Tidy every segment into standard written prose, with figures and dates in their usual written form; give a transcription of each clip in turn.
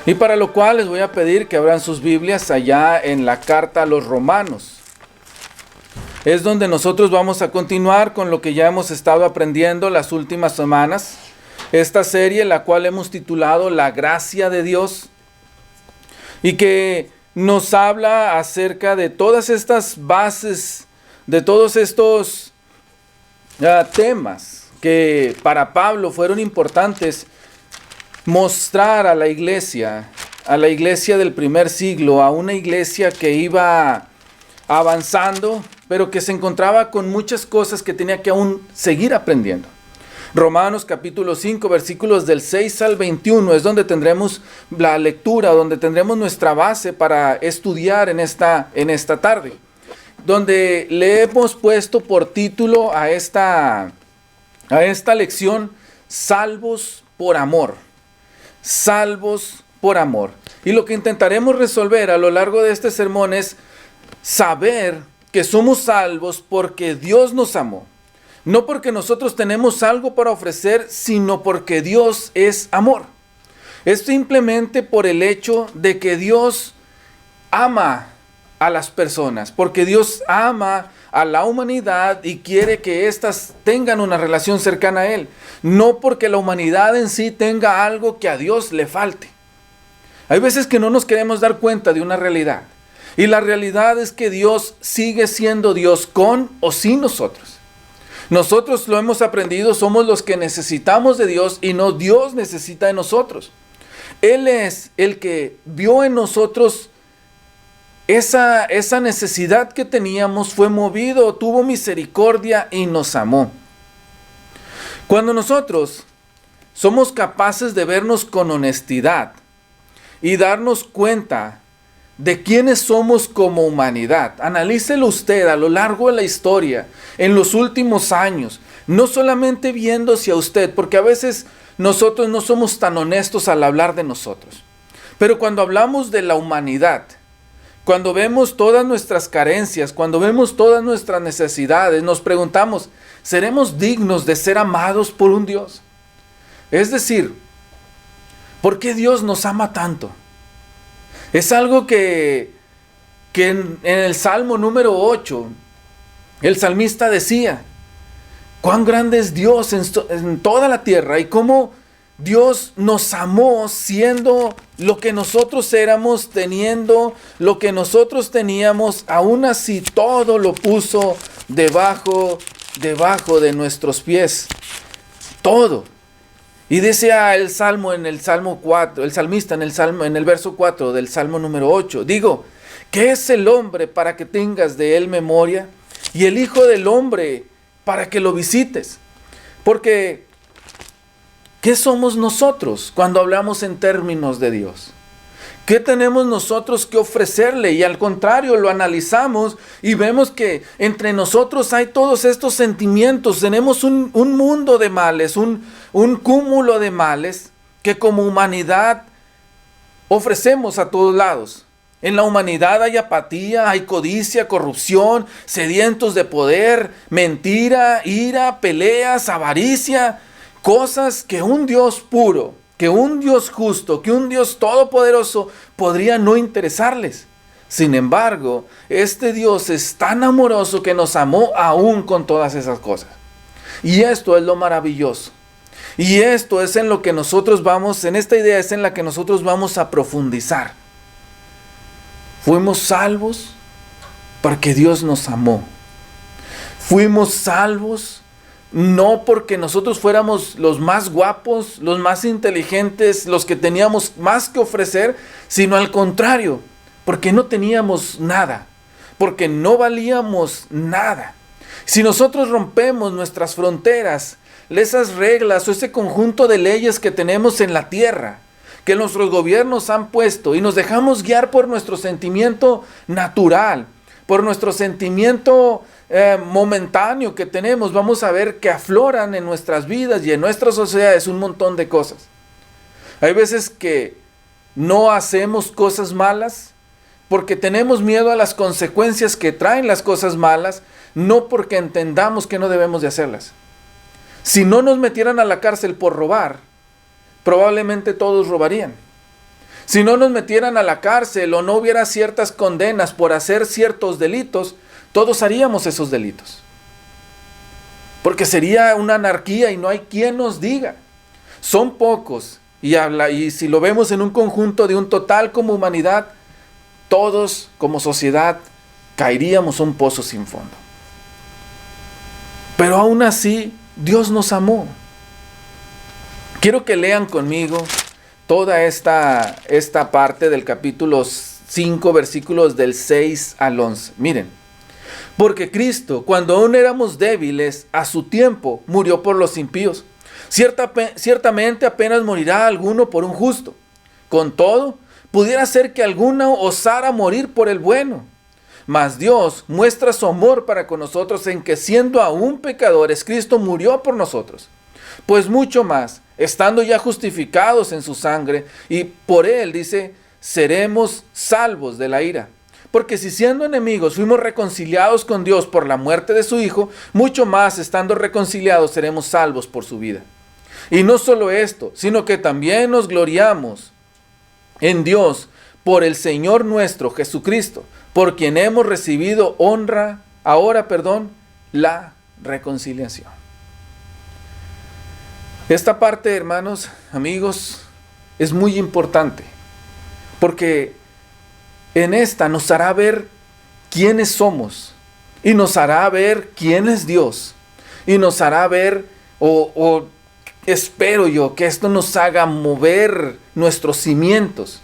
Y para lo cual les voy a pedir que abran sus Biblias allá en la carta a los Romanos. Es donde nosotros vamos a continuar con lo que ya hemos estado aprendiendo las últimas semanas. Esta serie, la cual hemos titulado La Gracia de Dios, y que nos habla acerca de todas estas bases, de todos estos temas que para Pablo fueron importantes mostrar a la iglesia del primer siglo, a una iglesia que iba avanzando, pero que se encontraba con muchas cosas que tenía que aún seguir aprendiendo. Romanos capítulo 5, versículos del 6 al 21 es donde tendremos la lectura, donde tendremos nuestra base para estudiar en esta tarde, donde le hemos puesto por título a esta lección, Salvos por Amor. Salvos por amor. Y lo que intentaremos resolver a lo largo de este sermón es saber que somos salvos porque Dios nos amó. No porque nosotros tenemos algo para ofrecer, sino porque Dios es amor. Es simplemente por el hecho de que Dios ama a las personas, porque Dios ama a la humanidad y quiere que éstas tengan una relación cercana a Él. No porque la humanidad en sí tenga algo que a Dios le falte. Hay veces que no nos queremos dar cuenta de una realidad. Y la realidad es que Dios sigue siendo Dios con o sin nosotros. Nosotros lo hemos aprendido, somos los que necesitamos de Dios y no Dios necesita de nosotros. Él es el que vio en nosotros esa necesidad que teníamos, fue movido, tuvo misericordia y nos amó. Cuando nosotros somos capaces de vernos con honestidad y darnos cuenta de quiénes somos como humanidad, analícelo usted a lo largo de la historia, en los últimos años, no solamente viendo hacia usted, porque a veces nosotros no somos tan honestos al hablar de nosotros. Pero cuando hablamos de la humanidad, cuando vemos todas nuestras carencias, cuando vemos todas nuestras necesidades, nos preguntamos, ¿seremos dignos de ser amados por un Dios? Es decir, ¿por qué Dios nos ama tanto? Es algo que en el Salmo número 8, el salmista decía, cuán grande es Dios en toda la tierra y cómo Dios nos amó siendo lo que nosotros éramos, teniendo lo que nosotros teníamos, aún así todo lo puso debajo de nuestros pies. Todo. Y decía el salmista en el verso 4 del Salmo número 8, digo, ¿qué es el hombre para que tengas de él memoria? Y el hijo del hombre para que lo visites. Porque ¿qué somos nosotros cuando hablamos en términos de Dios? ¿Qué tenemos nosotros que ofrecerle? Y al contrario, lo analizamos y vemos que entre nosotros hay todos estos sentimientos. Tenemos un mundo de males, un cúmulo de males que como humanidad ofrecemos a todos lados. En la humanidad hay apatía, hay codicia, corrupción, sedientos de poder, mentira, ira, peleas, avaricia. Cosas que un Dios puro, que un Dios justo, que un Dios todopoderoso podría no interesarles. Sin embargo, este Dios es tan amoroso que nos amó aún con todas esas cosas. Y esto es lo maravilloso. Y esto es en lo que nosotros vamos, en esta idea es en la que nosotros vamos a profundizar. Fuimos salvos porque Dios nos amó. Fuimos salvos no porque nosotros fuéramos los más guapos, los más inteligentes, los que teníamos más que ofrecer, sino al contrario, porque no teníamos nada, porque no valíamos nada. Si nosotros rompemos nuestras fronteras, esas reglas o ese conjunto de leyes que tenemos en la tierra, que nuestros gobiernos han puesto, y nos dejamos guiar por nuestro sentimiento natural, por nuestro sentimiento momentáneo que tenemos, vamos a ver que afloran en nuestras vidas y en nuestras sociedades un montón de cosas. Hay veces que no hacemos cosas malas porque tenemos miedo a las consecuencias que traen las cosas malas, no porque entendamos que no debemos de hacerlas. Si no nos metieran a la cárcel por robar, probablemente todos robarían. Si no nos metieran a la cárcel o no hubiera ciertas condenas por hacer ciertos delitos, todos haríamos esos delitos. Porque sería una anarquía y no hay quien nos diga. Son pocos y si lo vemos en un conjunto de un total como humanidad, todos como sociedad caeríamos a un pozo sin fondo. Pero aún así, Dios nos amó. Quiero que lean conmigo toda esta parte del capítulo 5, versículos del 6 al 11. Miren, porque Cristo, cuando aún éramos débiles, a su tiempo murió por los impíos. Ciertamente apenas morirá alguno por un justo. Con todo, pudiera ser que alguno osara morir por el bueno. Mas Dios muestra su amor para con nosotros en que siendo aún pecadores, Cristo murió por nosotros. Pues mucho más, estando ya justificados en su sangre, y por él, dice, seremos salvos de la ira. Porque si siendo enemigos fuimos reconciliados con Dios por la muerte de su Hijo, mucho más, estando reconciliados, seremos salvos por su vida. Y no solo esto, sino que también nos gloriamos en Dios por el Señor nuestro Jesucristo, por quien hemos recibido la reconciliación. Esta parte, hermanos, amigos, es muy importante, porque en esta nos hará ver quiénes somos, y nos hará ver quién es Dios, y nos hará ver, espero yo, que esto nos haga mover nuestros cimientos,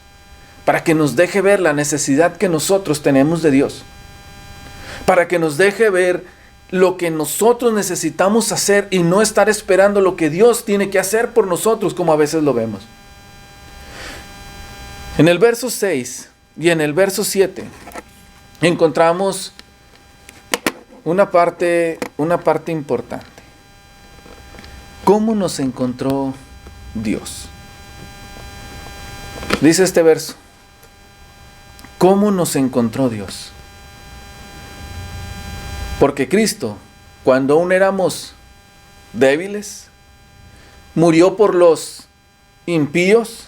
para que nos deje ver la necesidad que nosotros tenemos de Dios, para que nos deje ver lo que nosotros necesitamos hacer y no estar esperando lo que Dios tiene que hacer por nosotros, como a veces lo vemos. En el verso 6 y en el verso 7 encontramos una parte importante. ¿Cómo nos encontró Dios? Dice este verso: ¿cómo nos encontró Dios? Porque Cristo, cuando aún éramos débiles, murió por los impíos,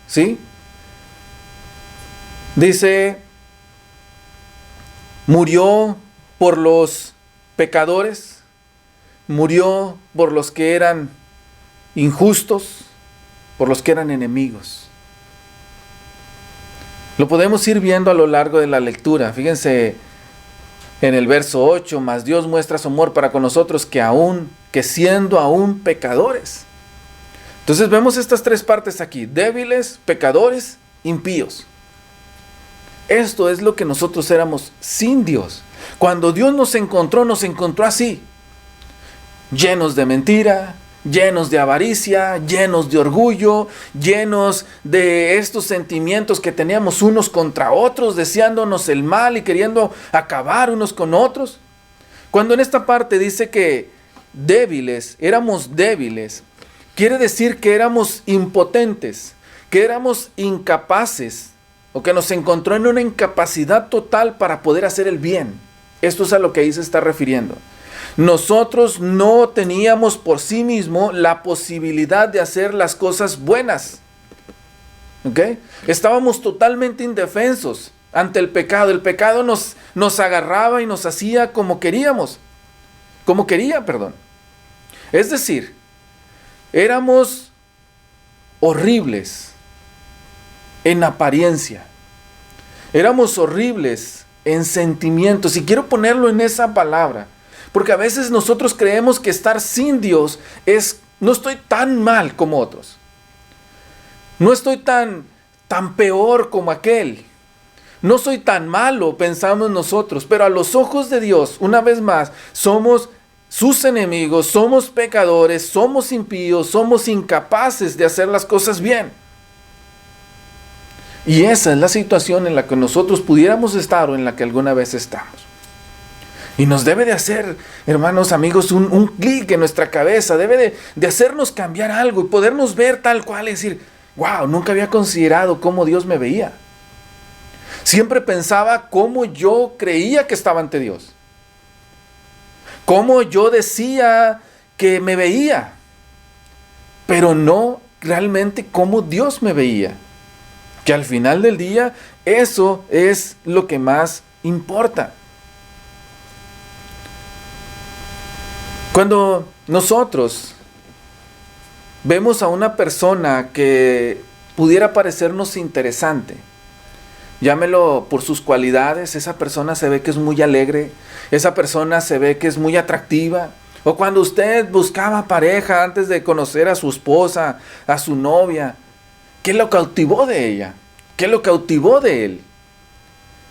¿sí? Dice, murió por los pecadores, murió por los que eran injustos, por los que eran enemigos. Lo podemos ir viendo a lo largo de la lectura. Fíjense en el verso 8, mas Dios muestra su amor para con nosotros que siendo aún pecadores. Entonces vemos estas tres partes aquí: débiles, pecadores, impíos. Esto es lo que nosotros éramos sin Dios. Cuando Dios nos encontró así, llenos de mentira, llenos de avaricia, llenos de orgullo, llenos de estos sentimientos que teníamos unos contra otros, deseándonos el mal y queriendo acabar unos con otros. Cuando en esta parte dice que éramos débiles, quiere decir que éramos impotentes, que éramos incapaces, o que nos encontró en una incapacidad total para poder hacer el bien. Esto es a lo que ahí se está refiriendo. Nosotros no teníamos por sí mismo la posibilidad de hacer las cosas buenas. ¿Ok? Estábamos totalmente indefensos ante el pecado. El pecado nos agarraba y nos hacía como quería. Es decir, éramos horribles en apariencia. Éramos horribles en sentimientos. Y quiero ponerlo en esa palabra, porque a veces nosotros creemos que estar sin Dios no estoy tan mal como otros. No estoy tan peor como aquel. No soy tan malo, pensamos nosotros. Pero a los ojos de Dios, una vez más, somos sus enemigos, somos pecadores, somos impíos, somos incapaces de hacer las cosas bien. Y esa es la situación en la que nosotros pudiéramos estar o en la que alguna vez estamos. Y nos debe de hacer, hermanos, amigos, un clic en nuestra cabeza. Debe de hacernos cambiar algo y podernos ver tal cual y decir, wow, nunca había considerado cómo Dios me veía. Siempre pensaba cómo yo creía que estaba ante Dios. Cómo yo decía que me veía. Pero no realmente cómo Dios me veía. Que al final del día, eso es lo que más importa. Cuando nosotros vemos a una persona que pudiera parecernos interesante, llámelo por sus cualidades, esa persona se ve que es muy alegre, esa persona se ve que es muy atractiva. O cuando usted buscaba pareja antes de conocer a su esposa, a su novia, ¿qué lo cautivó de ella? ¿Qué lo cautivó de él?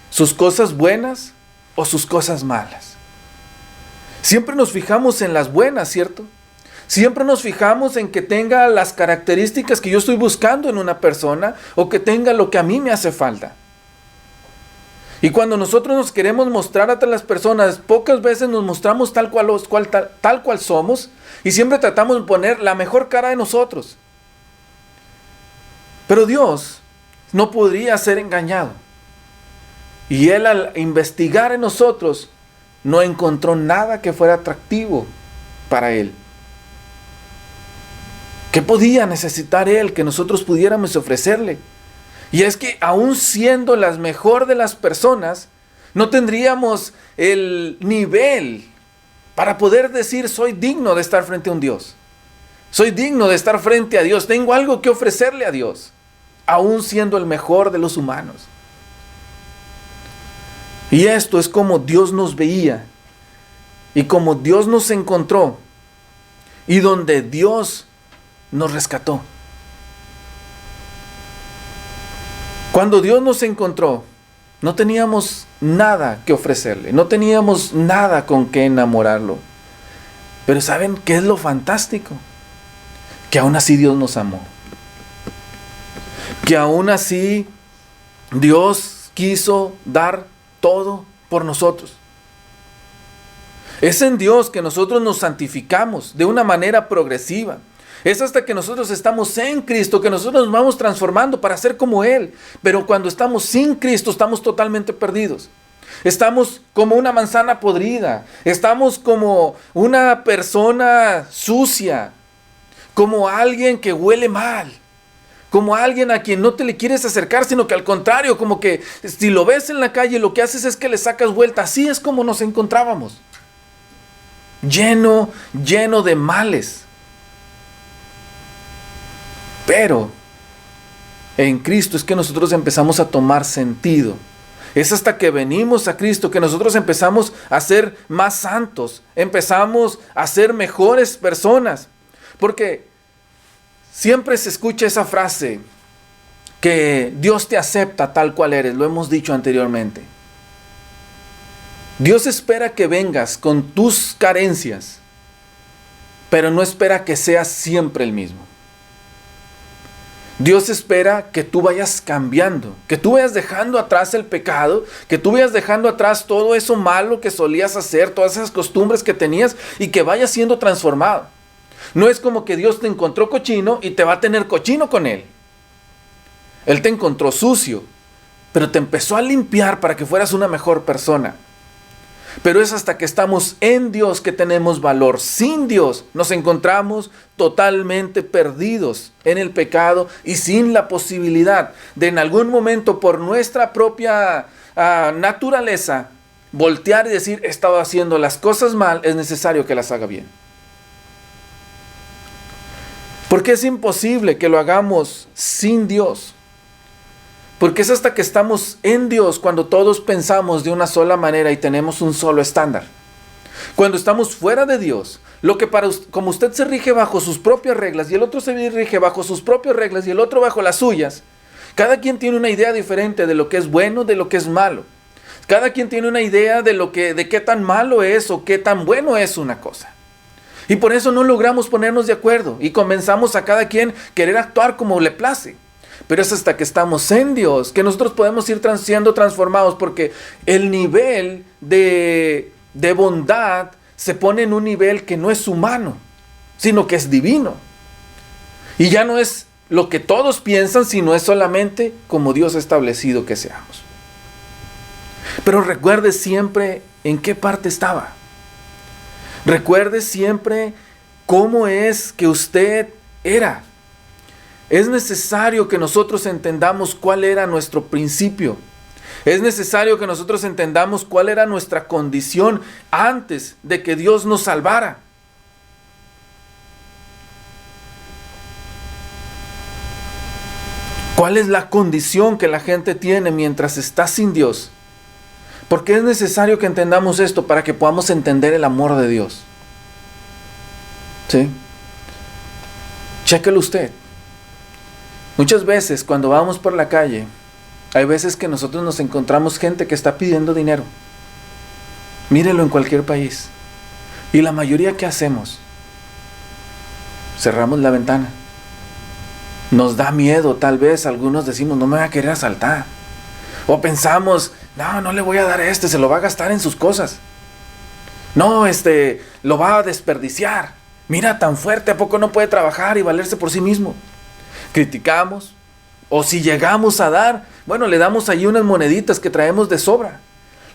¿Sus cosas buenas o sus cosas malas? Siempre nos fijamos en las buenas, ¿cierto? Siempre nos fijamos en que tenga las características que yo estoy buscando en una persona o que tenga lo que a mí me hace falta. Y cuando nosotros nos queremos mostrar ante las personas, pocas veces nos mostramos tal cual somos y siempre tratamos de poner la mejor cara de nosotros. Pero Dios no podría ser engañado. Y Él, al investigar en nosotros, no encontró nada que fuera atractivo para Él. ¿Qué podía necesitar Él que nosotros pudiéramos ofrecerle? Y es que aún siendo las mejor de las personas, no tendríamos el nivel para poder decir: soy digno de estar frente a un Dios. Soy digno de estar frente a Dios. Tengo algo que ofrecerle a Dios, aún siendo el mejor de los humanos. Y esto es como Dios nos veía y como Dios nos encontró y donde Dios nos rescató. Cuando Dios nos encontró, no teníamos nada que ofrecerle, no teníamos nada con que enamorarlo. Pero ¿saben qué es lo fantástico? Que aún así Dios nos amó. Que aún así Dios quiso dar todo por nosotros. Es en Dios que nosotros nos santificamos de una manera progresiva. Es hasta que nosotros estamos en Cristo que nosotros nos vamos transformando para ser como Él. Pero cuando estamos sin Cristo estamos totalmente perdidos. Estamos como una manzana podrida. Estamos como una persona sucia. Como alguien que huele mal. Como alguien a quien no te le quieres acercar, sino que al contrario, como que si lo ves en la calle, lo que haces es que le sacas vuelta. Así es como nos encontrábamos. Lleno de males. Pero en Cristo es que nosotros empezamos a tomar sentido. Es hasta que venimos a Cristo que nosotros empezamos a ser más santos. Empezamos a ser mejores personas. Porque siempre se escucha esa frase que Dios te acepta tal cual eres. Lo hemos dicho anteriormente. Dios espera que vengas con tus carencias, pero no espera que seas siempre el mismo. Dios espera que tú vayas cambiando, que tú vayas dejando atrás el pecado, que tú vayas dejando atrás todo eso malo que solías hacer, todas esas costumbres que tenías y que vayas siendo transformado. No es como que Dios te encontró cochino y te va a tener cochino con Él. Él te encontró sucio, pero te empezó a limpiar para que fueras una mejor persona. Pero es hasta que estamos en Dios que tenemos valor. Sin Dios nos encontramos totalmente perdidos en el pecado y sin la posibilidad de en algún momento por nuestra propia naturaleza voltear y decir: he estado haciendo las cosas mal, es necesario que las haga bien. Porque es imposible que lo hagamos sin Dios. Porque es hasta que estamos en Dios cuando todos pensamos de una sola manera y tenemos un solo estándar. Cuando estamos fuera de Dios, como usted se rige bajo sus propias reglas y el otro se rige bajo sus propias reglas y el otro bajo las suyas, cada quien tiene una idea diferente de lo que es bueno, de lo que es malo. Cada quien tiene una idea de qué tan malo es o qué tan bueno es una cosa. Y por eso no logramos ponernos de acuerdo y comenzamos a cada quien querer actuar como le place. Pero es hasta que estamos en Dios que nosotros podemos ir siendo transformados, porque el nivel de bondad se pone en un nivel que no es humano, sino que es divino. Y ya no es lo que todos piensan, sino es solamente como Dios ha establecido que seamos. Pero recuerde siempre en qué parte estaba. Recuerde siempre cómo es que usted era. Es necesario que nosotros entendamos cuál era nuestro principio. Es necesario que nosotros entendamos cuál era nuestra condición antes de que Dios nos salvara. ¿Cuál es la condición que la gente tiene mientras está sin Dios? Porque es necesario que entendamos esto para que podamos entender el amor de Dios. ¿Sí? Chéquelo usted. Muchas veces cuando vamos por la calle, hay veces que nosotros nos encontramos gente que está pidiendo dinero. Mírelo en cualquier país. Y la mayoría, ¿qué hacemos? Cerramos la ventana. Nos da miedo, tal vez algunos decimos, no me va a querer asaltar. O pensamos, no le voy a dar a se lo va a gastar en sus cosas. No, lo va a desperdiciar. Mira, tan fuerte, ¿a poco no puede trabajar y valerse por sí mismo? Criticamos, o si llegamos a dar, bueno, le damos allí unas moneditas que traemos de sobra.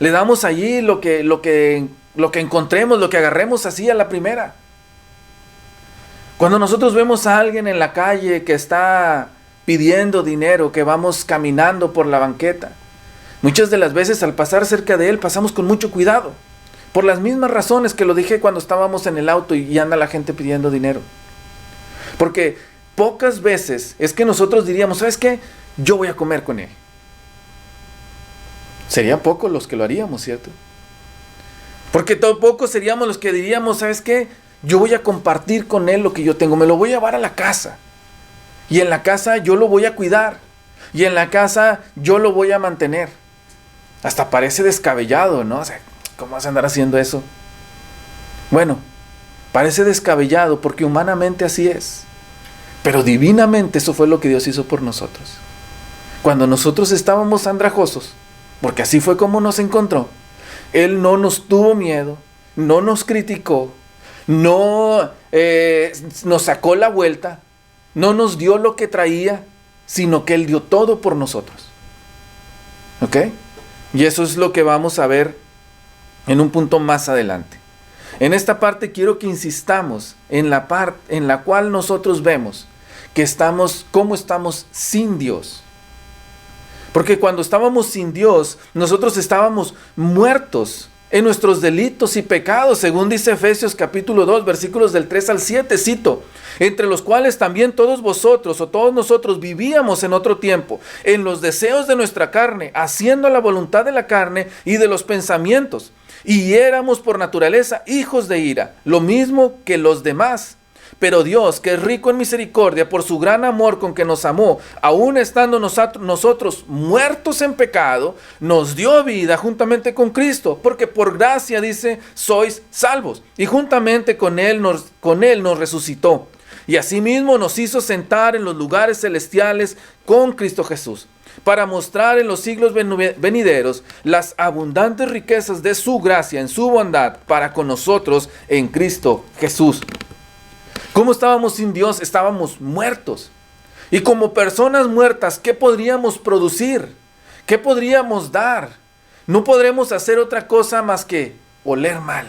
Le damos allí lo que encontremos, lo que agarremos así a la primera. Cuando nosotros vemos a alguien en la calle que está pidiendo dinero, que vamos caminando por la banqueta, muchas de las veces al pasar cerca de él pasamos con mucho cuidado, por las mismas razones que lo dije cuando estábamos en el auto y anda la gente pidiendo dinero. Porque pocas veces es que nosotros diríamos, ¿sabes qué? Yo voy a comer con él. Sería pocos los que lo haríamos, ¿cierto? Porque tampoco seríamos los que diríamos, ¿sabes qué? Yo voy a compartir con él lo que yo tengo, me lo voy a llevar a la casa. Y en la casa yo lo voy a cuidar. Y en la casa yo lo voy a mantener. Hasta parece descabellado, ¿no? O sea, ¿cómo vas a andar haciendo eso? Bueno, parece descabellado porque humanamente así es. Pero divinamente eso fue lo que Dios hizo por nosotros. Cuando nosotros estábamos andrajosos, porque así fue como nos encontró, Él no nos tuvo miedo, no nos criticó, no nos sacó la vuelta, no nos dio lo que traía, sino que Él dio todo por nosotros. ¿Ok? Y eso es lo que vamos a ver en un punto más adelante. En esta parte quiero que insistamos en la parte en la cual nosotros vemos que cómo estamos sin Dios. Porque cuando estábamos sin Dios, nosotros estábamos muertos en nuestros delitos y pecados, según dice Efesios capítulo 2, versículos del 3 al 7, cito, entre los cuales también todos vosotros o todos nosotros vivíamos en otro tiempo, en los deseos de nuestra carne, haciendo la voluntad de la carne y de los pensamientos, y éramos por naturaleza hijos de ira, lo mismo que los demás. Pero Dios, que es rico en misericordia, por su gran amor con que nos amó, aun estando nosotros muertos en pecado, nos dio vida juntamente con Cristo, porque por gracia, dice, sois salvos, y juntamente con Él nos resucitó, y asimismo nos hizo sentar en los lugares celestiales con Cristo Jesús, para mostrar en los siglos venideros las abundantes riquezas de su gracia en su bondad para con nosotros en Cristo Jesús. ¿Cómo estábamos sin Dios? Estábamos muertos. Y como personas muertas, ¿qué podríamos producir? ¿Qué podríamos dar? No podremos hacer otra cosa más que oler mal.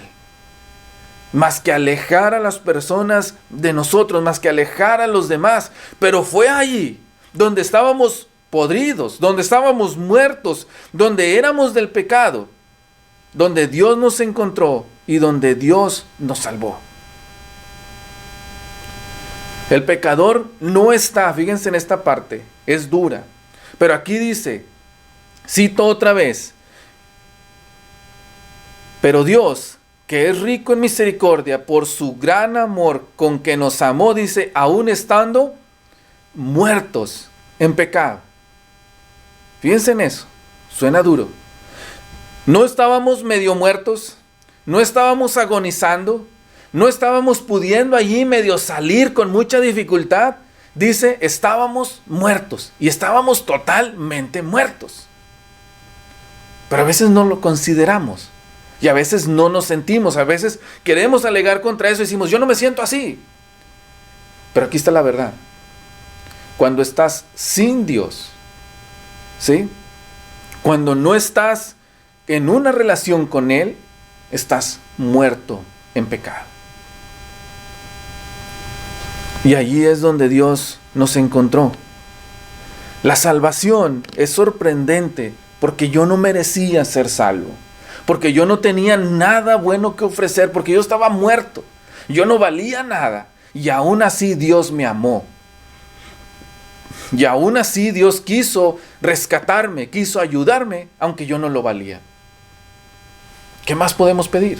Más que alejar a las personas de nosotros, más que alejar a los demás. Pero fue allí donde estábamos podridos, donde estábamos muertos, donde éramos del pecado, donde Dios nos encontró y donde Dios nos salvó. El pecador no está, fíjense en esta parte, es dura. Pero aquí dice, cito otra vez, pero Dios, que es rico en misericordia por su gran amor con que nos amó, dice, aún estando muertos en pecado. Fíjense en eso, suena duro. No estábamos medio muertos, no estábamos agonizando, no estábamos pudiendo allí medio salir con mucha dificultad. Dice, estábamos muertos y estábamos totalmente muertos. Pero a veces no lo consideramos y a veces no nos sentimos, a veces queremos alegar contra eso y decimos, yo no me siento así. Pero aquí está la verdad. Cuando estás sin Dios, ¿sí? Cuando no estás en una relación con Él, estás muerto en pecado. Y allí es donde Dios nos encontró. La salvación es sorprendente porque yo no merecía ser salvo, porque yo no tenía nada bueno que ofrecer, porque yo estaba muerto, yo no valía nada, y aún así Dios me amó. Y aún así Dios quiso rescatarme, quiso ayudarme, aunque yo no lo valía. ¿Qué más podemos pedir?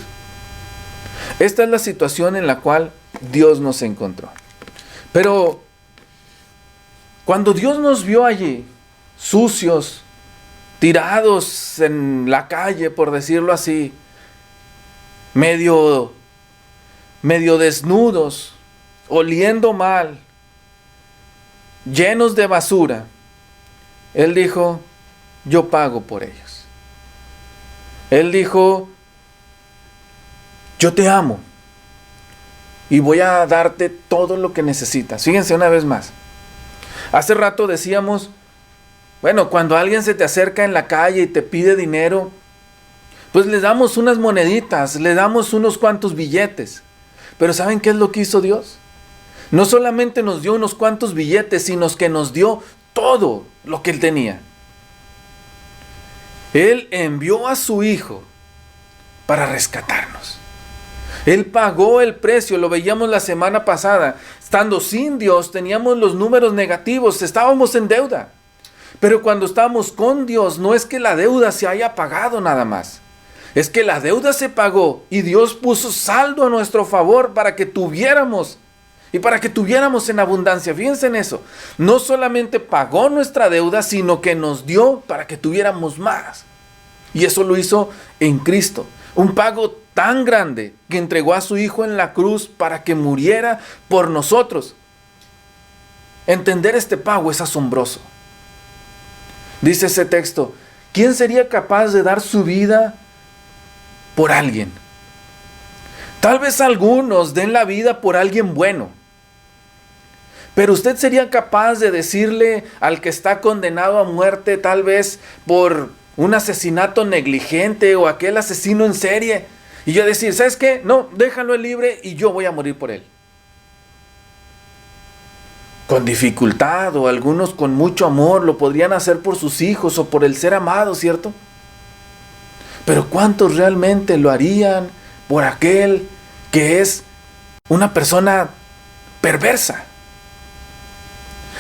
Esta es la situación en la cual Dios nos encontró. Pero cuando Dios nos vio allí, sucios, tirados en la calle, por decirlo así, medio desnudos, oliendo mal, llenos de basura, Él dijo, yo pago por ellos. Él dijo, yo te amo y voy a darte todo lo que necesitas. Fíjense una vez más. Hace rato decíamos, bueno, cuando alguien se te acerca en la calle y te pide dinero, pues le damos unas moneditas, le damos unos cuantos billetes. Pero ¿saben qué es lo que hizo Dios? No solamente nos dio unos cuantos billetes, sino que nos dio todo lo que Él tenía. Él envió a su Hijo para rescatarnos. Él pagó el precio, lo veíamos la semana pasada. Estando sin Dios, teníamos los números negativos, estábamos en deuda. Pero cuando estamos con Dios, no es que la deuda se haya pagado nada más. Es que la deuda se pagó y Dios puso saldo a nuestro favor para que tuviéramos y para que tuviéramos en abundancia. Fíjense en eso. No solamente pagó nuestra deuda, sino que nos dio para que tuviéramos más. Y eso lo hizo en Cristo. Un pago tan grande que entregó a su Hijo en la cruz para que muriera por nosotros. Entender este pago es asombroso. Dice ese texto, ¿quién sería capaz de dar su vida por alguien? Tal vez algunos den la vida por alguien bueno. Pero usted sería capaz de decirle al que está condenado a muerte, tal vez por un asesinato negligente o aquel asesino en serie, y yo decir, ¿sabes qué? No, déjalo libre y yo voy a morir por él. Con dificultad, o algunos con mucho amor lo podrían hacer por sus hijos o por el ser amado, ¿cierto? Pero ¿cuántos realmente lo harían por aquel que es una persona perversa?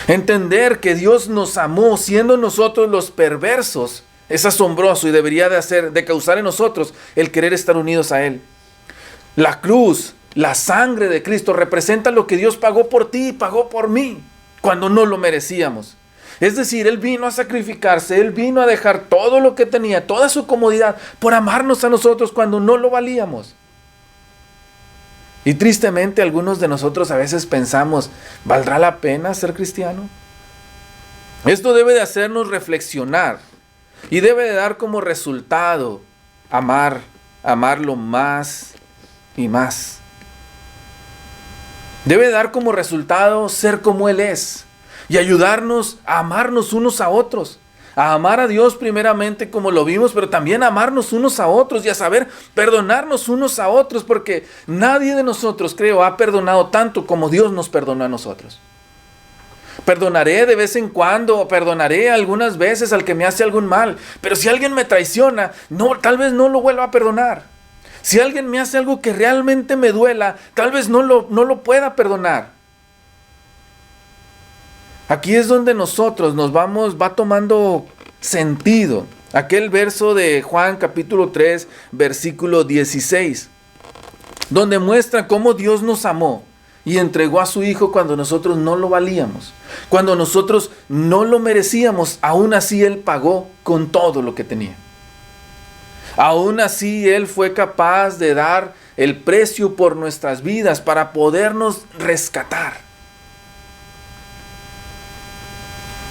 Entender que Dios nos amó siendo nosotros los perversos es asombroso y debería de causar en nosotros el querer estar unidos a Él. La cruz, la sangre de Cristo representa lo que Dios pagó por ti y pagó por mí cuando no lo merecíamos. Es decir, Él vino a sacrificarse, Él vino a dejar todo lo que tenía, toda su comodidad por amarnos a nosotros cuando no lo valíamos. Y tristemente algunos de nosotros a veces pensamos, ¿valdrá la pena ser cristiano? Esto debe de hacernos reflexionar y debe de dar como resultado amarlo más y más. Debe dar como resultado ser como Él es y ayudarnos a amarnos unos a otros. A amar a Dios primeramente como lo vimos, pero también a amarnos unos a otros y a saber perdonarnos unos a otros, porque nadie de nosotros, creo, ha perdonado tanto como Dios nos perdonó a nosotros. Perdonaré de vez en cuando, perdonaré algunas veces al que me hace algún mal, pero si alguien me traiciona, no, tal vez no lo vuelva a perdonar. Si alguien me hace algo que realmente me duela, tal vez no lo pueda perdonar. Aquí es donde nosotros va tomando sentido aquel verso de Juan capítulo 3, versículo 16, donde muestra cómo Dios nos amó y entregó a su Hijo cuando nosotros no lo valíamos, cuando nosotros no lo merecíamos. Aún así Él pagó con todo lo que tenía. Aún así Él fue capaz de dar el precio por nuestras vidas para podernos rescatar.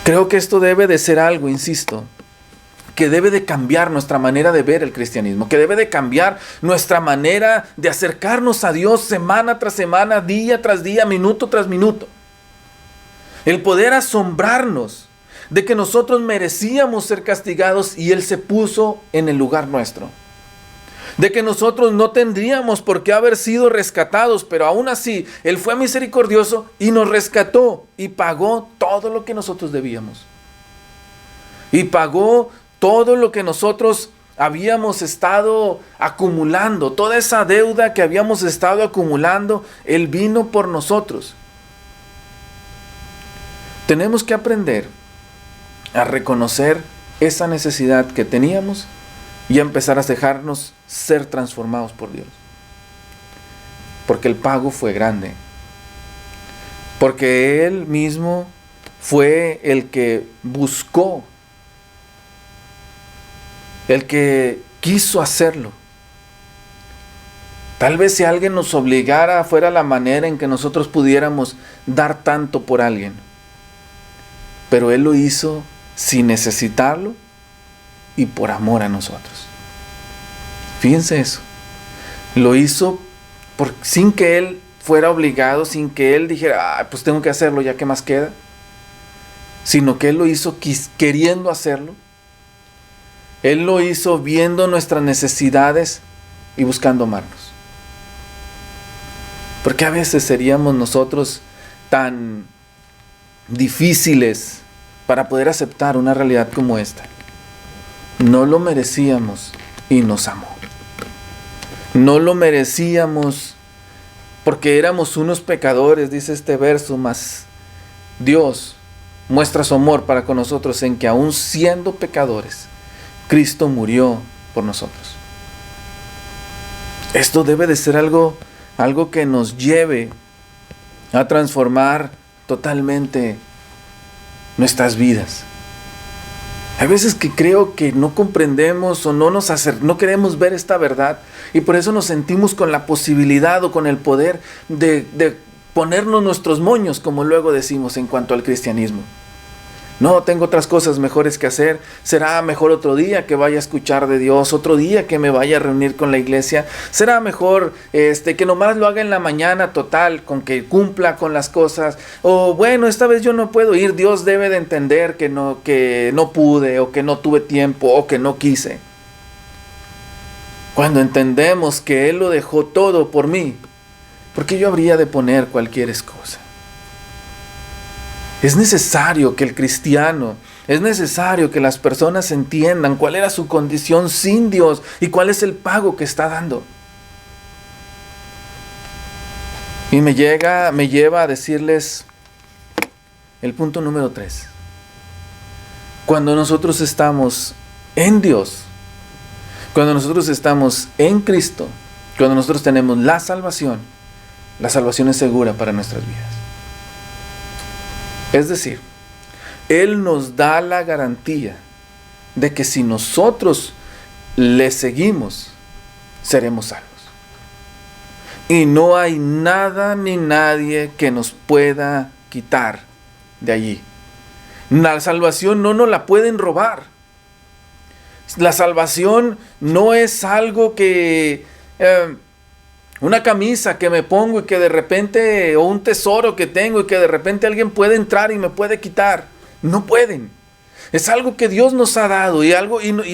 Creo que esto debe de ser algo, insisto, que debe de cambiar nuestra manera de ver el cristianismo, que debe de cambiar nuestra manera de acercarnos a Dios semana tras semana, día tras día, minuto tras minuto. El poder asombrarnos de que nosotros merecíamos ser castigados y Él se puso en el lugar nuestro. de que nosotros no tendríamos por qué haber sido rescatados, pero aún así Él fue misericordioso y nos rescató y pagó todo lo que nosotros debíamos. Y pagó todo lo que nosotros habíamos estado acumulando, toda esa deuda que habíamos estado acumulando, Él vino por nosotros. Tenemos que aprender a reconocer esa necesidad que teníamos y a empezar a dejarnos ser transformados por Dios. Porque el pago fue grande. Porque Él mismo fue el que buscó, el que quiso hacerlo. Tal vez si alguien nos obligara fuera la manera en que nosotros pudiéramos dar tanto por alguien. Pero Él lo hizo sin necesitarlo y por amor a nosotros. Fíjense eso. Lo hizo sin que Él fuera obligado, sin que Él dijera, pues tengo que hacerlo, ya que más queda. Sino que Él lo hizo queriendo hacerlo. Él lo hizo viendo nuestras necesidades y buscando amarnos. Porque a veces seríamos nosotros tan difíciles para poder aceptar una realidad como esta. No lo merecíamos y nos amó. No lo merecíamos porque éramos unos pecadores, dice este verso, mas Dios muestra su amor para con nosotros en que aún siendo pecadores, Cristo murió por nosotros. Esto debe de ser algo que nos lleve a transformar totalmente nuestras vidas. Hay veces que creo que no comprendemos o no queremos ver esta verdad y por eso nos sentimos con la posibilidad o con el poder de ponernos nuestros moños, como luego decimos en cuanto al cristianismo. No, tengo otras cosas mejores que hacer. Será mejor otro día que vaya a escuchar de Dios, otro día que me vaya a reunir con la iglesia. Será mejor que nomás lo haga en la mañana, total, con que cumpla con las cosas. O bueno, esta vez yo no puedo ir. Dios debe de entender que no pude, o que no tuve tiempo, o que no quise. Cuando entendemos que Él lo dejó todo por mí, ¿por qué yo habría de poner cualquier excusa? Es necesario que el cristiano, es necesario que las personas entiendan cuál era su condición sin Dios y cuál es el pago que está dando. Y me lleva a decirles el punto número 3. Cuando nosotros estamos en Dios, cuando nosotros estamos en Cristo, cuando nosotros tenemos la salvación es segura para nuestras vidas. Es decir, Él nos da la garantía de que si nosotros le seguimos, seremos salvos. Y no hay nada ni nadie que nos pueda quitar de allí. La salvación no nos la pueden robar. La salvación no es algo que... una camisa que me pongo y que de repente, o un tesoro que tengo y que de repente alguien puede entrar y me puede quitar. No pueden. Es algo que Dios nos ha dado y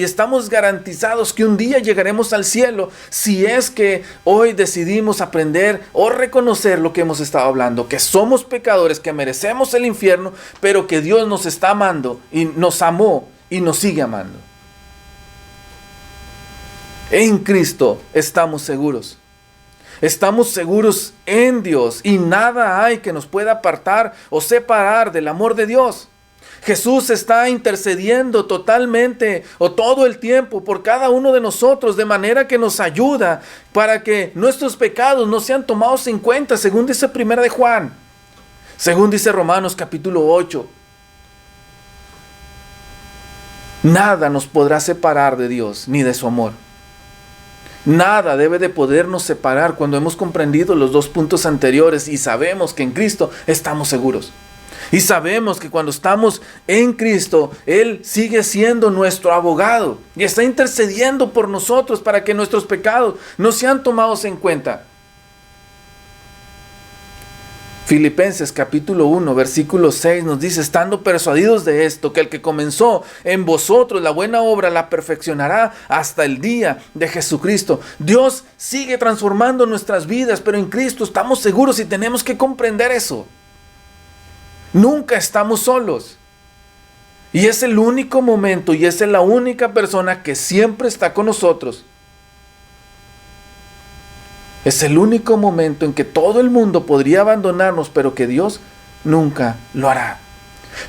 estamos garantizados que un día llegaremos al cielo si es que hoy decidimos aprender o reconocer lo que hemos estado hablando, que somos pecadores, que merecemos el infierno, pero que Dios nos está amando y nos amó y nos sigue amando. En Cristo estamos seguros. Estamos seguros en Dios y nada hay que nos pueda apartar o separar del amor de Dios. Jesús está intercediendo totalmente o todo el tiempo por cada uno de nosotros, de manera que nos ayuda para que nuestros pecados no sean tomados en cuenta, según dice 1 de Juan, según dice Romanos capítulo 8. Nada nos podrá separar de Dios ni de su amor. Nada debe de podernos separar cuando hemos comprendido los dos puntos anteriores y sabemos que en Cristo estamos seguros. Y sabemos que cuando estamos en Cristo, Él sigue siendo nuestro abogado y está intercediendo por nosotros para que nuestros pecados no sean tomados en cuenta. Filipenses capítulo 1, versículo 6 nos dice: estando persuadidos de esto, que el que comenzó en vosotros la buena obra la perfeccionará hasta el día de Jesucristo. Dios sigue transformando nuestras vidas, pero en Cristo estamos seguros y tenemos que comprender eso. Nunca estamos solos. Y es el único momento y es la única persona que siempre está con nosotros. Es el único momento en que todo el mundo podría abandonarnos, pero que Dios nunca lo hará.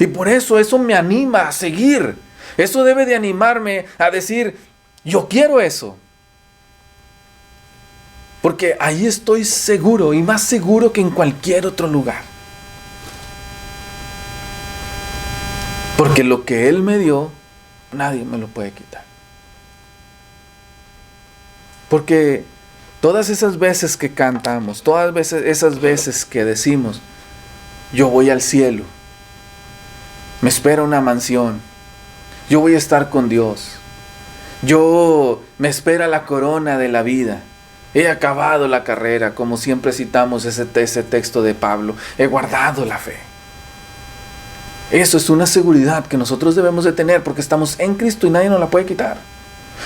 Y por eso me anima a seguir. Eso debe de animarme a decir: yo quiero eso. Porque ahí estoy seguro, y más seguro que en cualquier otro lugar. Porque lo que Él me dio, nadie me lo puede quitar. Porque todas esas veces que cantamos, esas veces que decimos: yo voy al cielo, me espera una mansión, yo voy a estar con Dios, me espera la corona de la vida, he acabado la carrera, como siempre citamos ese texto de Pablo, he guardado la fe. Eso es una seguridad que nosotros debemos de tener, porque estamos en Cristo y nadie nos la puede quitar.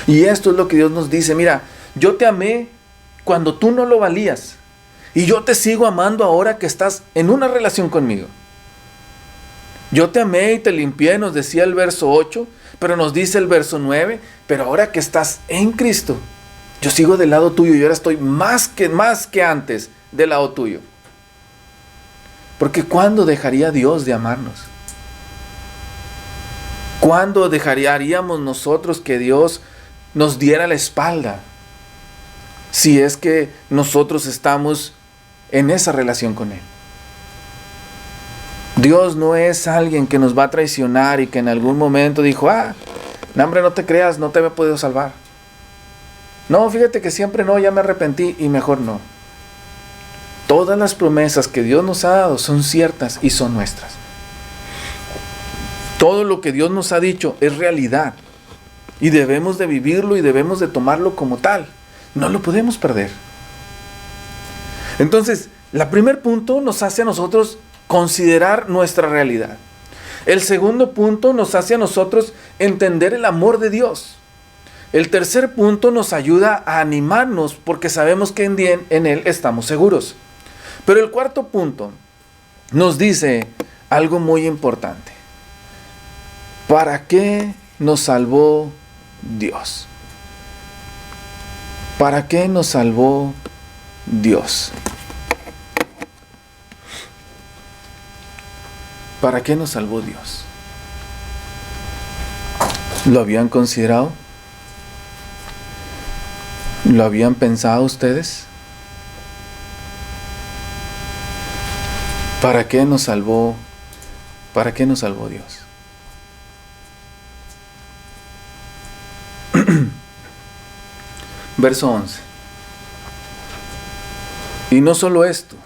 Y esto es lo que Dios nos dice: mira, yo te amé cuando tú no lo valías, y yo te sigo amando ahora que estás en una relación conmigo. Yo te amé y te limpié, nos decía el verso 8, pero nos dice el verso 9, pero ahora que estás en Cristo, yo sigo del lado tuyo y ahora estoy más que antes del lado tuyo. Porque ¿cuándo dejaría Dios de amarnos? ¿Cuándo dejaríamos nosotros que Dios nos diera la espalda? Si es que nosotros estamos en esa relación con Él. Dios no es alguien que nos va a traicionar y que en algún momento dijo: no, hombre, no te creas, no te había podido salvar. No, fíjate que siempre no, ya me arrepentí y mejor no. Todas las promesas que Dios nos ha dado son ciertas y son nuestras. Todo lo que Dios nos ha dicho es realidad y debemos de vivirlo y debemos de tomarlo como tal. No lo podemos perder. Entonces, el primer punto nos hace a nosotros considerar nuestra realidad. El segundo punto nos hace a nosotros entender el amor de Dios. El tercer punto nos ayuda a animarnos porque sabemos que en Él estamos seguros. Pero el cuarto punto nos dice algo muy importante. ¿Para qué nos salvó Dios? ¿Para qué nos salvó Dios? ¿Para qué nos salvó Dios? ¿Lo habían considerado? ¿Lo habían pensado ustedes? ¿Para qué nos salvó? ¿Para qué nos salvó Dios? Verso 11. Y no solo esto,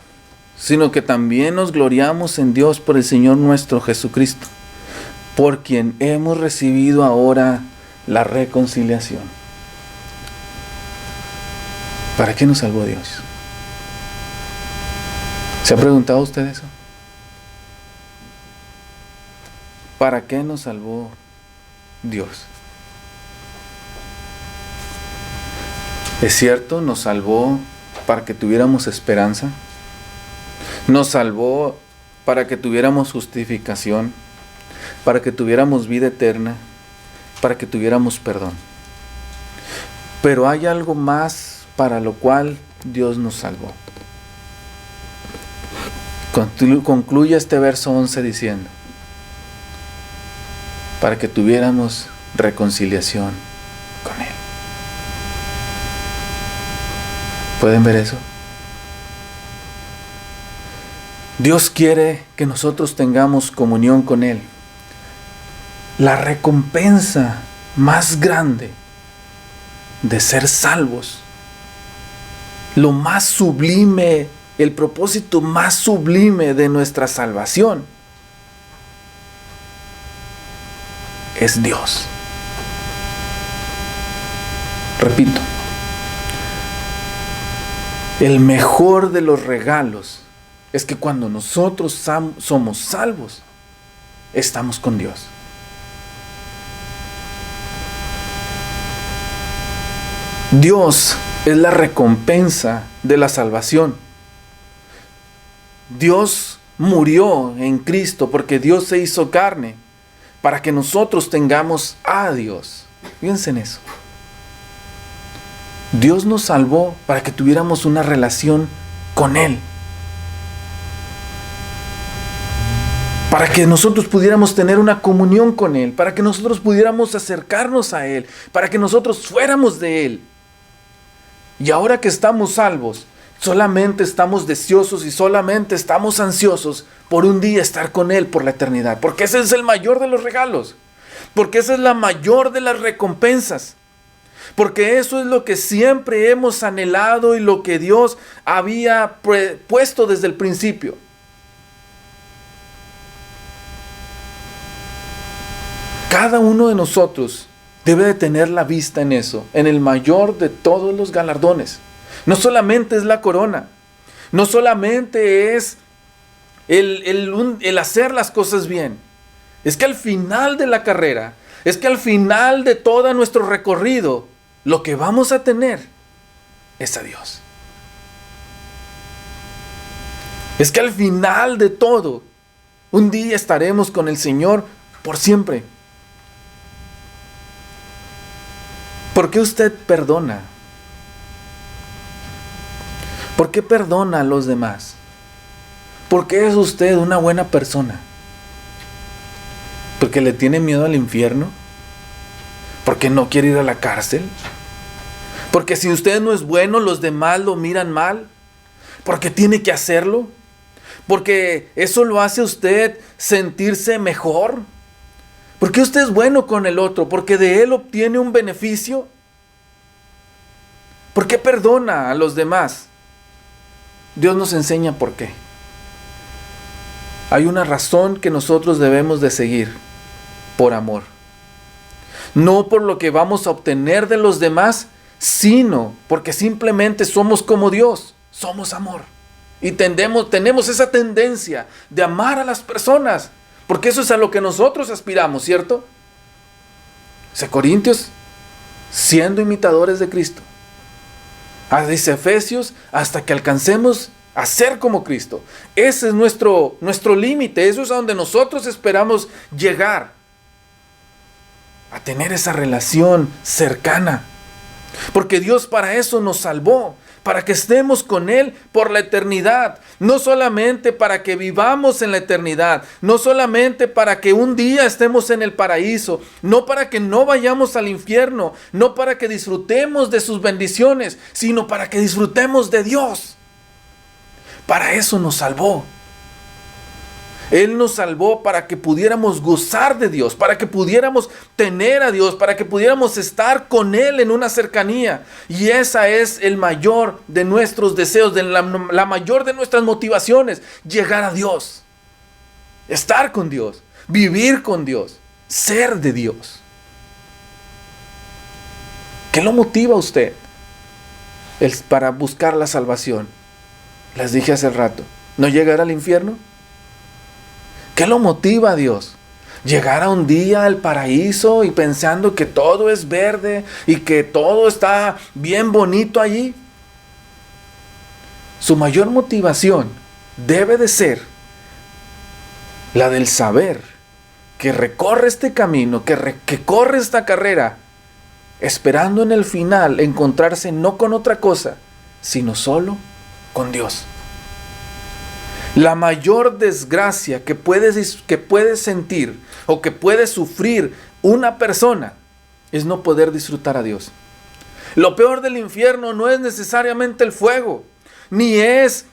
sino que también nos gloriamos en Dios por el Señor nuestro Jesucristo, por quien hemos recibido ahora la reconciliación. ¿Para qué nos salvó Dios? ¿Se ha preguntado usted eso? ¿Para qué nos salvó Dios? Es cierto, nos salvó para que tuviéramos esperanza. Nos salvó para que tuviéramos justificación, para que tuviéramos vida eterna, para que tuviéramos perdón. Pero hay algo más para lo cual Dios nos salvó. Concluye este verso 11 diciendo: para que tuviéramos reconciliación con Él. ¿Pueden ver eso? Dios quiere que nosotros tengamos comunión con Él. La recompensa más grande de ser salvos, lo más sublime, el propósito más sublime de nuestra salvación, es Dios. Repito, el mejor de los regalos es que cuando nosotros somos salvos, estamos con Dios. Dios es la recompensa de la salvación. Dios murió en Cristo porque Dios se hizo carne para que nosotros tengamos a Dios. Fíjense en eso. Dios nos salvó para que tuviéramos una relación con Él. Para que nosotros pudiéramos tener una comunión con Él. Para que nosotros pudiéramos acercarnos a Él. Para que nosotros fuéramos de Él. Y ahora que estamos salvos, solamente estamos deseosos y solamente estamos ansiosos por un día estar con Él por la eternidad. Porque ese es el mayor de los regalos. Porque esa es la mayor de las recompensas. Porque eso es lo que siempre hemos anhelado y lo que Dios había puesto desde el principio. Cada uno de nosotros debe de tener la vista en eso, en el mayor de todos los galardones. No solamente es la corona, no solamente es el hacer las cosas bien. Es que al final de la carrera, es que al final de todo nuestro recorrido, lo que vamos a tener es a Dios. Es que al final de todo, un día estaremos con el Señor por siempre. ¿Por qué usted perdona? ¿Por qué perdona a los demás? ¿Por qué es usted una buena persona? ¿Porque le tiene miedo al infierno? ¿Porque no quiere ir a la cárcel? ¿Porque si usted no es bueno, los demás lo miran mal? ¿Porque tiene que hacerlo? ¿Porque eso lo hace a usted sentirse mejor? ¿Por qué usted es bueno con el otro? ¿Porque de él obtiene un beneficio? ¿Por qué perdona a los demás? Dios nos enseña por qué. Hay una razón que nosotros debemos de seguir: por amor. No por lo que vamos a obtener de los demás, sino porque simplemente somos como Dios, somos amor. Y tenemos esa tendencia de amar a las personas. Porque eso es a lo que nosotros aspiramos, ¿cierto? Corintios, siendo imitadores de Cristo. Dice Efesios, hasta que alcancemos a ser como Cristo. Ese es nuestro límite. Eso es a donde nosotros esperamos llegar. A tener esa relación cercana. Porque Dios para eso nos salvó. Para que estemos con Él por la eternidad. No solamente para que vivamos en la eternidad. No solamente para que un día estemos en el paraíso. No para que no vayamos al infierno. No para que disfrutemos de sus bendiciones. Sino para que disfrutemos de Dios. Para eso nos salvó. Él nos salvó para que pudiéramos gozar de Dios, para que pudiéramos tener a Dios, para que pudiéramos estar con Él en una cercanía. Y esa es el mayor de nuestros deseos, la mayor de nuestras motivaciones: llegar a Dios, estar con Dios, vivir con Dios, ser de Dios. ¿Qué lo motiva a usted para buscar la salvación? Les dije hace rato, ¿no llegar al infierno? ¿Qué lo motiva a Dios? Llegar a un día al paraíso y pensando que todo es verde y que todo está bien bonito allí. Su mayor motivación debe de ser la del saber que recorre este camino, que corre esta carrera, esperando en el final encontrarse no con otra cosa, sino solo con Dios. La mayor desgracia que puede sentir o que puede sufrir una persona es no poder disfrutar a Dios. Lo peor del infierno no es necesariamente el fuego, ni es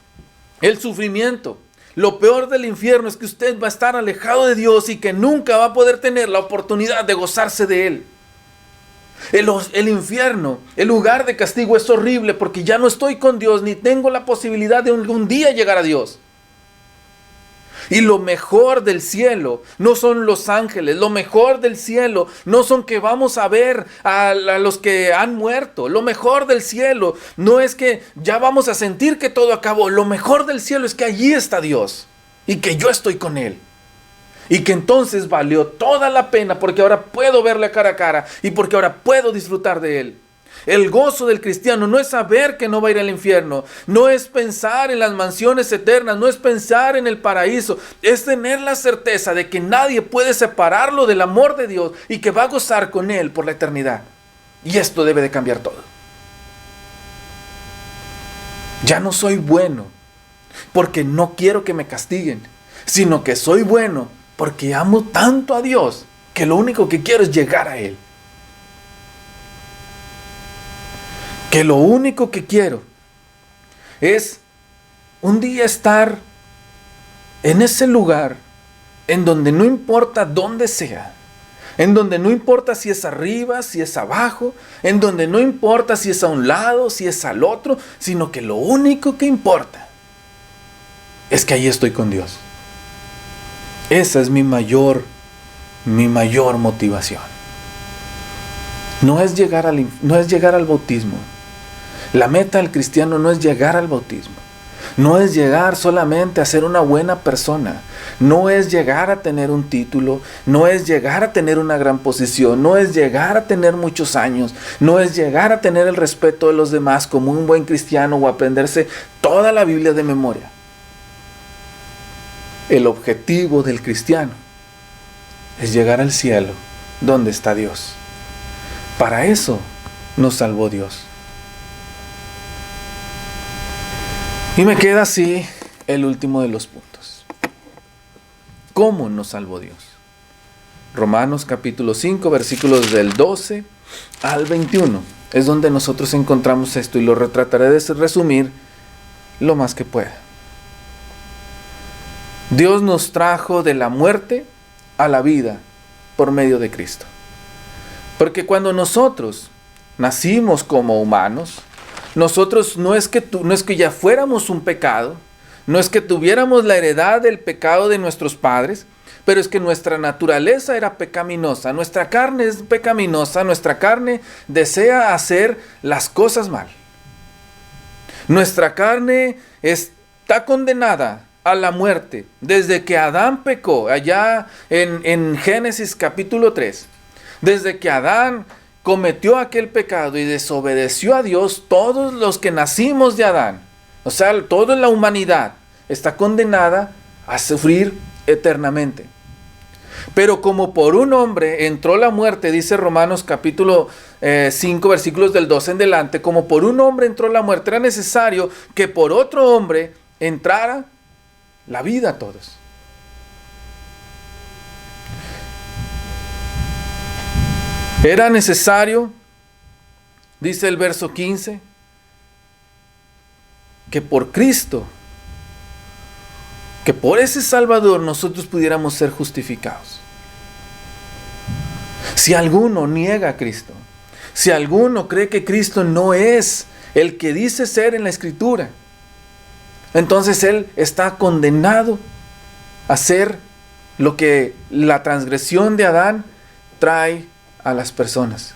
el sufrimiento. Lo peor del infierno es que usted va a estar alejado de Dios y que nunca va a poder tener la oportunidad de gozarse de Él. El infierno, el lugar de castigo, es horrible porque ya no estoy con Dios ni tengo la posibilidad de un día llegar a Dios. Y lo mejor del cielo no son los ángeles, lo mejor del cielo no son que vamos a ver a los que han muerto. Lo mejor del cielo no es que ya vamos a sentir que todo acabó. Lo mejor del cielo es que allí está Dios y que yo estoy con Él. Y que entonces valió toda la pena porque ahora puedo verle cara a cara y porque ahora puedo disfrutar de Él. El gozo del cristiano no es saber que no va a ir al infierno, no es pensar en las mansiones eternas, no es pensar en el paraíso, es tener la certeza de que nadie puede separarlo del amor de Dios y que va a gozar con Él por la eternidad. Y esto debe de cambiar todo. Ya no soy bueno porque no quiero que me castiguen, sino que soy bueno porque amo tanto a Dios que lo único que quiero es llegar a Él. Que lo único que quiero es un día estar en ese lugar en donde no importa dónde sea, en donde no importa si es arriba, si es abajo, en donde no importa si es a un lado, si es al otro, sino que lo único que importa es que ahí estoy con Dios. Esa es mi mayor motivación. No es llegar al bautismo. La meta del cristiano no es llegar al bautismo. No es llegar solamente a ser una buena persona. No es llegar a tener un título. No es llegar a tener una gran posición. No es llegar a tener muchos años. No es llegar a tener el respeto de los demás como un buen cristiano o aprenderse toda la Biblia de memoria. El objetivo del cristiano es llegar al cielo donde está Dios. Para eso nos salvó Dios. Y me queda así el último de los puntos. ¿Cómo nos salvó Dios? Romanos capítulo 5, versículos del 12 al 21. Es donde nosotros encontramos esto y lo trataré de resumir lo más que pueda. Dios nos trajo de la muerte a la vida por medio de Cristo. Porque cuando nosotros nacimos como humanos, nosotros no es que ya fuéramos un pecado, no es que tuviéramos la heredad del pecado de nuestros padres, pero es que nuestra naturaleza era pecaminosa, nuestra carne es pecaminosa, nuestra carne desea hacer las cosas mal. Nuestra carne está condenada a la muerte desde que Adán pecó, allá en Génesis capítulo 3. Desde que Adán cometió aquel pecado y desobedeció a Dios, todos los que nacimos de Adán, o sea, toda la humanidad está condenada a sufrir eternamente. Pero como por un hombre entró la muerte, dice Romanos capítulo 5, versículos del 12 en delante, como por un hombre entró la muerte, era necesario que por otro hombre entrara la vida a todos. Era necesario, dice el verso 15, que por Cristo, que por ese Salvador nosotros pudiéramos ser justificados. Si alguno niega a Cristo, si alguno cree que Cristo no es el que dice ser en la Escritura, entonces él está condenado a ser lo que la transgresión de Adán trae a las personas.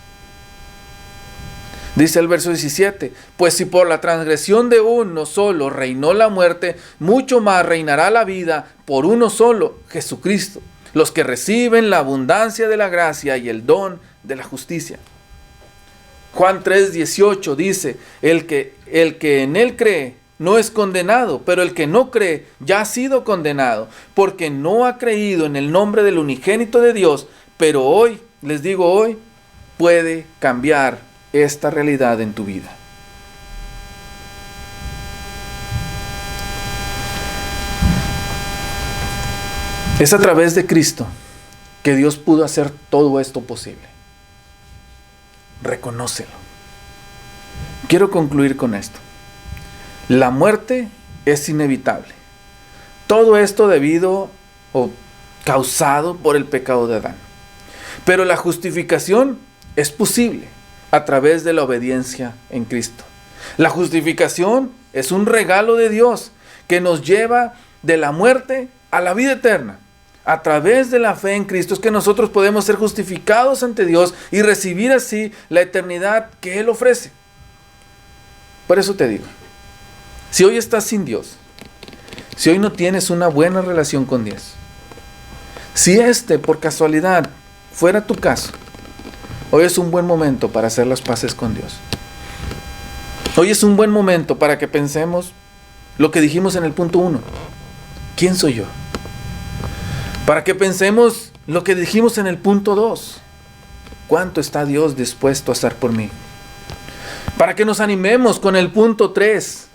Dice el verso 17, pues si por la transgresión de uno solo reinó la muerte, mucho más reinará la vida por uno solo, Jesucristo, los que reciben la abundancia de la gracia y el don de la justicia. Juan 3:18 dice, el que en él cree no es condenado, pero el que no cree ya ha sido condenado, porque no ha creído en el nombre del unigénito de Dios. Pero hoy, les digo hoy, puede cambiar esta realidad en tu vida. Es a través de Cristo que Dios pudo hacer todo esto posible. Reconócelo. Quiero concluir con esto. La muerte es inevitable. Todo esto debido o causado por el pecado de Adán. Pero la justificación es posible a través de la obediencia en Cristo. La justificación es un regalo de Dios que nos lleva de la muerte a la vida eterna, a través de la fe en Cristo, es que nosotros podemos ser justificados ante Dios y recibir así la eternidad que Él ofrece. Por eso te digo, si hoy estás sin Dios, si hoy no tienes una buena relación con Dios, si por casualidad fuera tu caso, hoy es un buen momento para hacer las paces con Dios. Hoy es un buen momento para que pensemos lo que dijimos en el punto 1. ¿Quién soy yo? Para que pensemos lo que dijimos en el punto 2. ¿Cuánto está Dios dispuesto a hacer por mí? Para que nos animemos con el punto 3.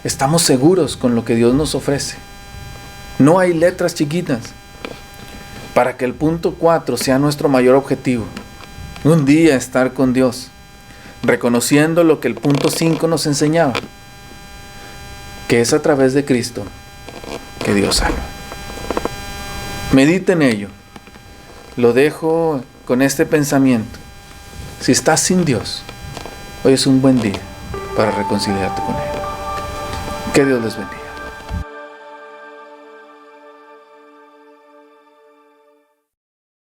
Estamos seguros con lo que Dios nos ofrece. No hay letras chiquitas. Para que el punto 4 sea nuestro mayor objetivo. Un día estar con Dios, reconociendo lo que el punto 5 nos enseñaba, que es a través de Cristo que Dios salva. Medita en ello. Lo dejo con este pensamiento. Si estás sin Dios, hoy es un buen día para reconciliarte con Él. Que Dios les bendiga.